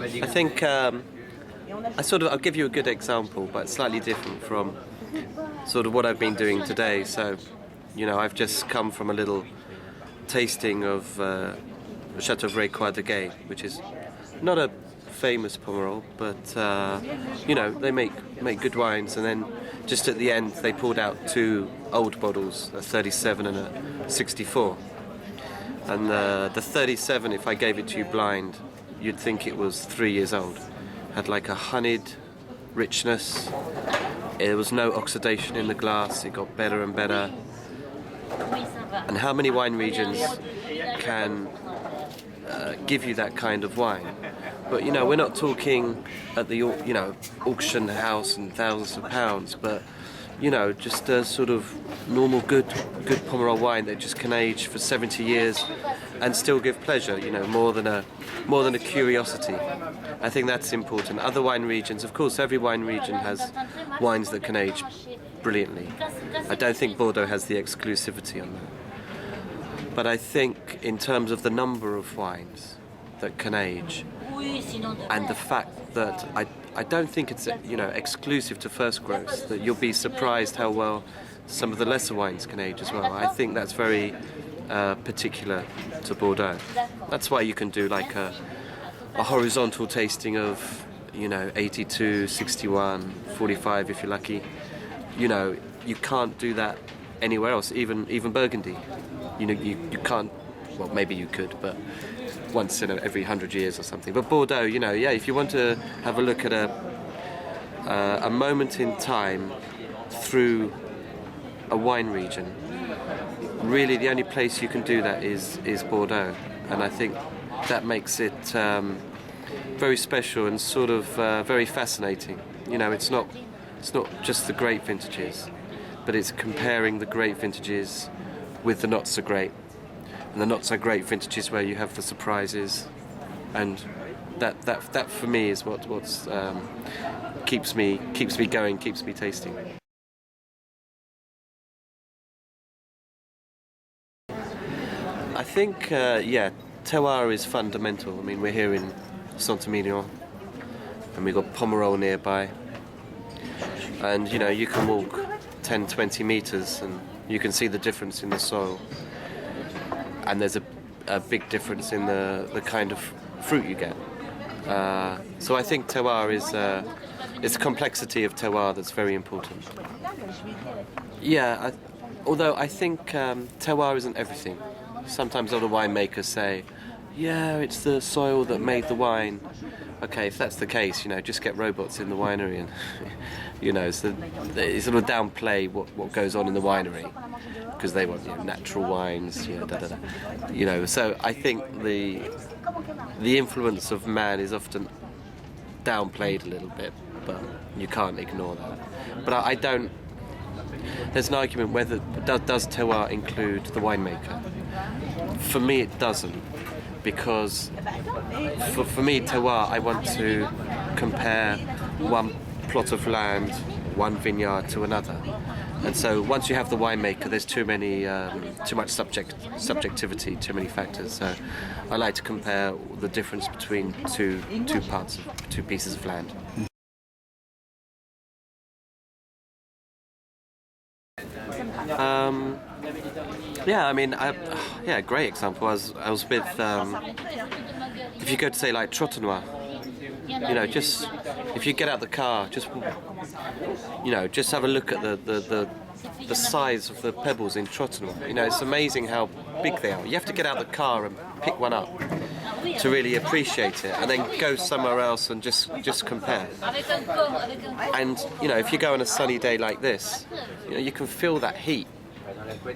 I think I'll give you a good example, but slightly different from sort of what I've been doing today. So, I've just come from a little tasting of Chateau Vrais de Gay, which is not a famous Pomerol, but they make good wines. And then just at the end, they pulled out two old bottles, a 37 and a 64. And the 37, if I gave it to you blind, you'd think it was 3 years old. Had like a honeyed richness. There was no oxidation in the glass. It got better and better. And how many wine regions can give you that kind of wine? But we're not talking at the auction house and thousands of pounds, but just a sort of normal good Pomerol wine that just can age for 70 years and still give pleasure. More than a curiosity. I think that's important. Other wine regions, of course, every wine region has wines that can age brilliantly. I don't think Bordeaux has the exclusivity on that. But I think in terms of the number of wines that can age, and the fact that I don't think it's exclusive to first growth, that you'll be surprised how well some of the lesser wines can age as well. I think that's very particular to Bordeaux. That's why you can do like a horizontal tasting of 82, 61, 45 if you're lucky. You can't do that anywhere else, even Burgundy. You can't, well, maybe you could, but once in every 100 years or something. But Bordeaux, if you want to have a look at a moment in time through a wine region, really the only place you can do that is Bordeaux. And I think that makes it very special and sort of very fascinating. It's not just the great vintages, but it's comparing the great vintages with the not so great, and the not so great vintages where you have the surprises, and that for me is what's keeps me going, keeps me tasting. I think terroir is fundamental. I mean, we're here in Saint-Emilion, and we've got Pomerol nearby, and you can walk 10, 20 meters and you can see the difference in the soil, and there's a big difference in the kind of fruit you get. So I think terroir is it's the complexity of terroir that's very important. Yeah, although I think terroir isn't everything. Sometimes other winemakers say, yeah, it's the soil that made the wine. Okay, if that's the case, just get robots in the winery and, so they sort of downplay what goes on in the winery because they want natural wines, So I think the influence of man is often downplayed a little bit, but you can't ignore that. But I don't. There's an argument whether does terroir include the winemaker. For me, it doesn't. Because for me, terroir, I want to compare one plot of land, one vineyard to another. And so once you have the winemaker, there's too much subjectivity, too many factors. So I like to compare the difference between two pieces of land. Great example. I was with, if you go to say like Trotanoir, just if you get out the car, just have a look at the size of the pebbles in Trotanoir. It's amazing how big they are. You have to get out the car and pick one up to really appreciate it, and then go somewhere else and just compare. And if you go on a sunny day like this, you can feel that heat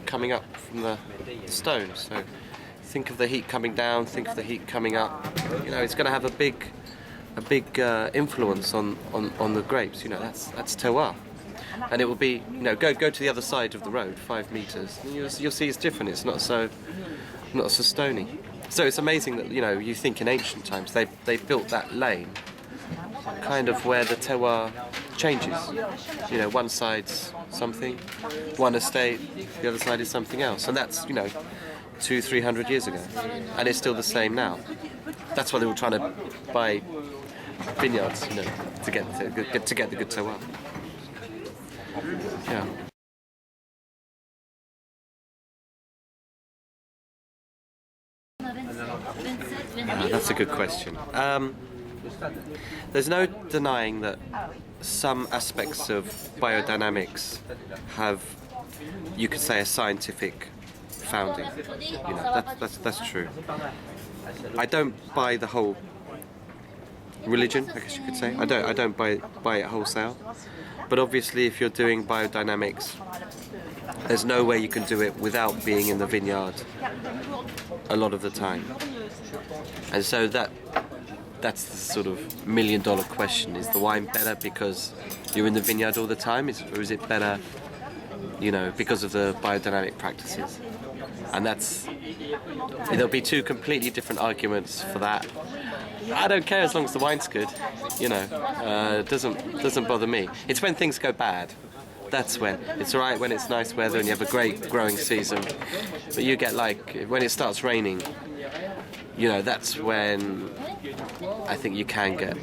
coming up from the stones. So think of the heat coming down, think of the heat coming up. It's going to have a big influence on the grapes. That's terroir. And it will be, go to the other side of the road, 5 meters, and you'll see it's different. It's not so stony. So it's amazing that you think in ancient times they built that lane, kind of where the terroir changes. One side's something, one estate, the other side is something else, and that's 200-300 years ago, and it's still the same now. That's why they were trying to buy vineyards, you know, to get the good terroir. Yeah. That's a good question. There's no denying that some aspects of biodynamics have, you could say, a scientific founding. You know, that's true. I don't buy the whole religion, I guess you could say. I don't buy it wholesale. But obviously, if you're doing biodynamics, there's no way you can do it without being in the vineyard a lot of the time. And so that's the sort of $1 million question. Is the wine better because you're in the vineyard all the time? Or is it better, you know, because of the biodynamic practices? And there'll be two completely different arguments for that. I don't care as long as the wine's good, you know. It doesn't bother me. It's when things go bad. That's when. It's alright when it's nice weather and you have a great growing season. But you get like, when it starts raining, you know, that's when I think you can get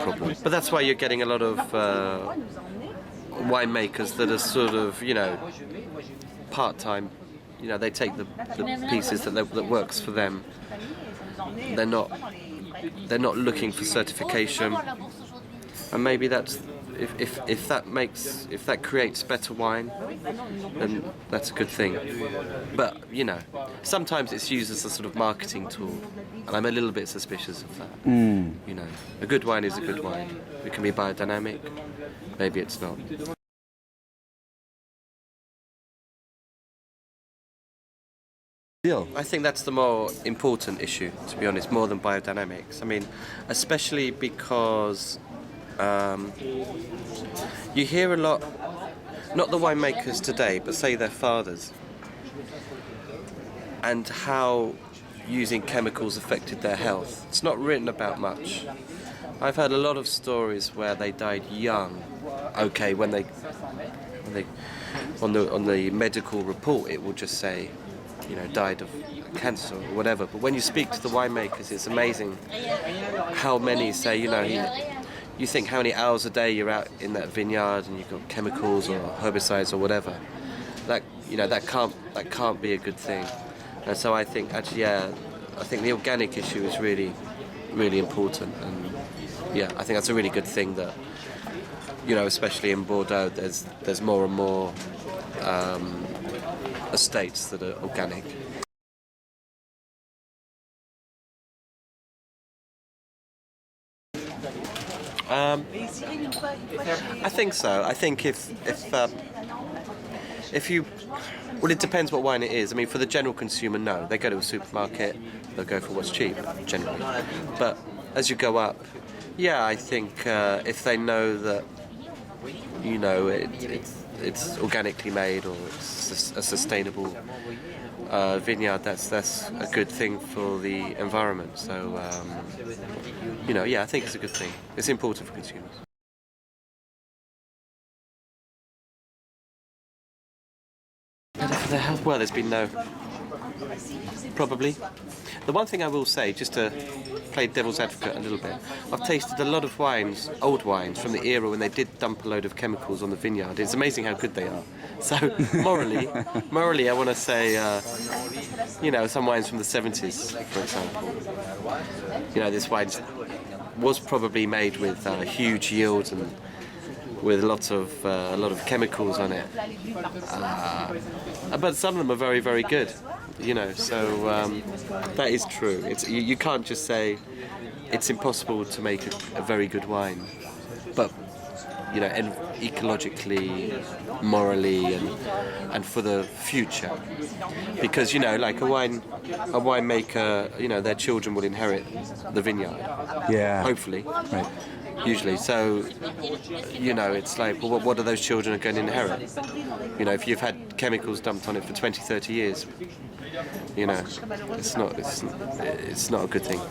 problems. But that's why you're getting a lot of winemakers that are sort of, you know, part-time. You know, they take the pieces that works for them. They're not looking for certification, and maybe that's if that creates better wine, then that's a good thing. But you know, sometimes it's used as a sort of marketing tool, and I'm a little bit suspicious of that. You know, a good wine is a good wine. It can be biodynamic, maybe it's not. I think that's the more important issue, to be honest, more than biodynamics. I mean, especially because you hear a lot, not the winemakers today, but say their fathers, and how using chemicals affected their health. It's not written about much. I've heard a lot of stories where they died young. Okay, when they on the medical report it will just say, you know, died of cancer or whatever. But when you speak to the winemakers, it's amazing how many say, you know, you think how many hours a day you're out in that vineyard and you've got chemicals or herbicides or whatever. That, you know, that can't be a good thing. And so I think actually, I think the organic issue is really, really important. And yeah, I think that's a really good thing that, you know, especially in Bordeaux, there's more and more estates that are organic. I think so. I think if you, well, it depends what wine it is. I mean, for the general consumer, no. They go to a supermarket, they'll go for what's cheap, generally. But as you go up, yeah, I think if they know that, you know, it's organically made or it's a sustainable vineyard, that's a good thing for the environment. So, you know, yeah, I think it's a good thing. It's important for consumers. For their health, well, there's been no, probably. The one thing I will say, just to play devil's advocate a little bit, I've tasted a lot of wines, old wines, from the era when they did dump a load of chemicals on the vineyard. It's amazing how good they are. So morally, I want to say, you know, some wines from the 70s, for example. You know, this wine was probably made with huge yields and with a lot of chemicals on it. But some of them are very, very good. You know, so that is true. You can't just say it's impossible to make a very good wine, but you know, and ecologically, morally, and for the future, because you know, like a winemaker, you know, their children will inherit the vineyard. Yeah. Hopefully. Right. Usually, so you know, it's like, well, what are those children going to inherit? You know, if you've had chemicals dumped on it for 20, 30 years, you know, it's not a good thing.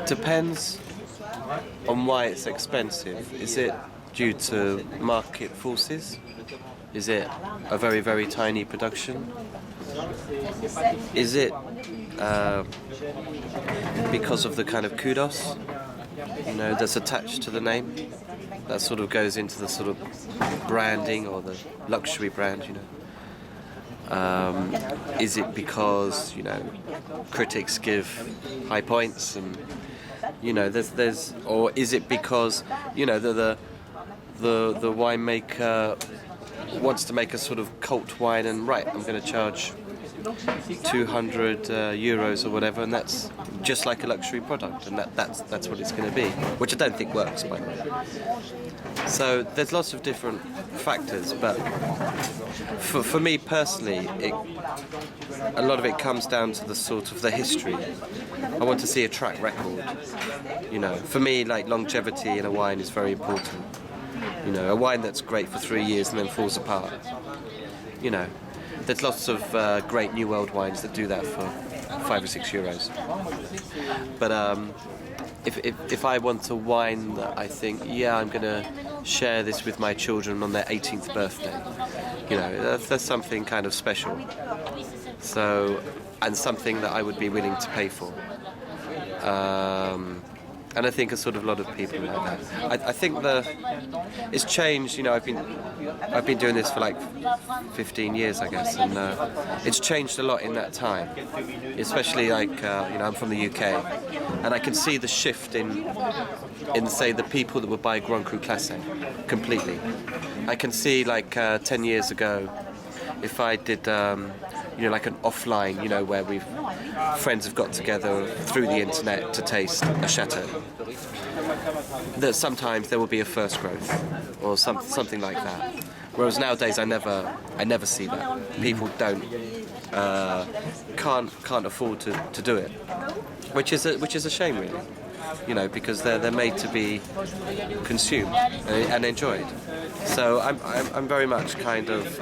Depends on why it's expensive. Is it due to market forces? Is it a very, very tiny production? Is it because of the kind of kudos, that's attached to the name. That sort of goes into the sort of branding or the luxury brand, Is it because, critics give high points and, there's, or is it because, the winemaker wants to make a sort of cult wine and, right, I'm going to charge 200 euros or whatever, and that's just like a luxury product, and that's what it's going to be, which I don't think works, by the way. So there's lots of different factors, but for me personally, a lot of it comes down to the sort of the history. I want to see a track record. For me, like, longevity in a wine is very important. A wine that's great for 3 years and then falls apart. There's lots of great New World wines that do that for 5 or 6 euros. But if I want a wine that I think, I'm going to share this with my children on their 18th birthday, that's something kind of special. So, and something that I would be willing to pay for. And I think a sort of lot of people like that. I think it's changed. I've been doing this for like 15 years, I guess, and it's changed a lot in that time. Especially like I'm from the UK, and I can see the shift in say the people that would buy Grand Cru Classé completely. I can see like 10 years ago, if I did like an offline, where friends have got together through the internet to taste a chateau, that sometimes there will be a first growth or something like that. Whereas nowadays I never see that. People can't afford to do it, which is a shame, really. Because they're made to be consumed and enjoyed. So I'm very much kind of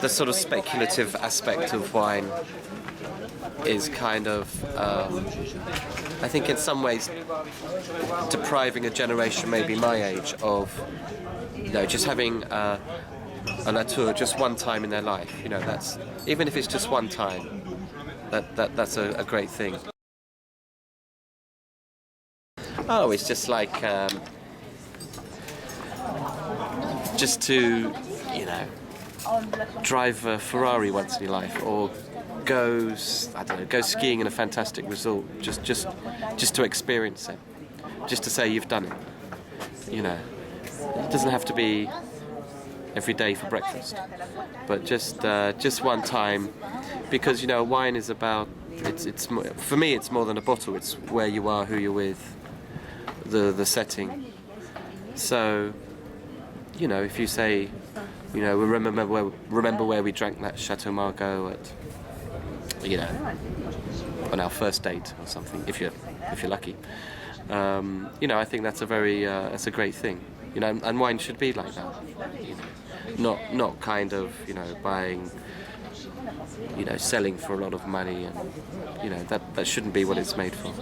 the sort of speculative aspect of wine is kind of I think in some ways depriving a generation, maybe my age, of just having a Latour just one time in their life. That's, even if it's just one time, that's a great thing. Oh, it's just like just to drive a Ferrari once in your life, or go skiing in a fantastic resort, just to experience it, just to say you've done it. It doesn't have to be every day for breakfast, but just one time, because wine is about, it's for me it's more than a bottle. It's where you are, who you're with, the setting. So if you say, remember where we drank that Chateau Margaux at, on our first date or something, if you're lucky. I think that's a great thing. And wine should be like that. Not kind of buying, selling for a lot of money, and that shouldn't be what it's made for.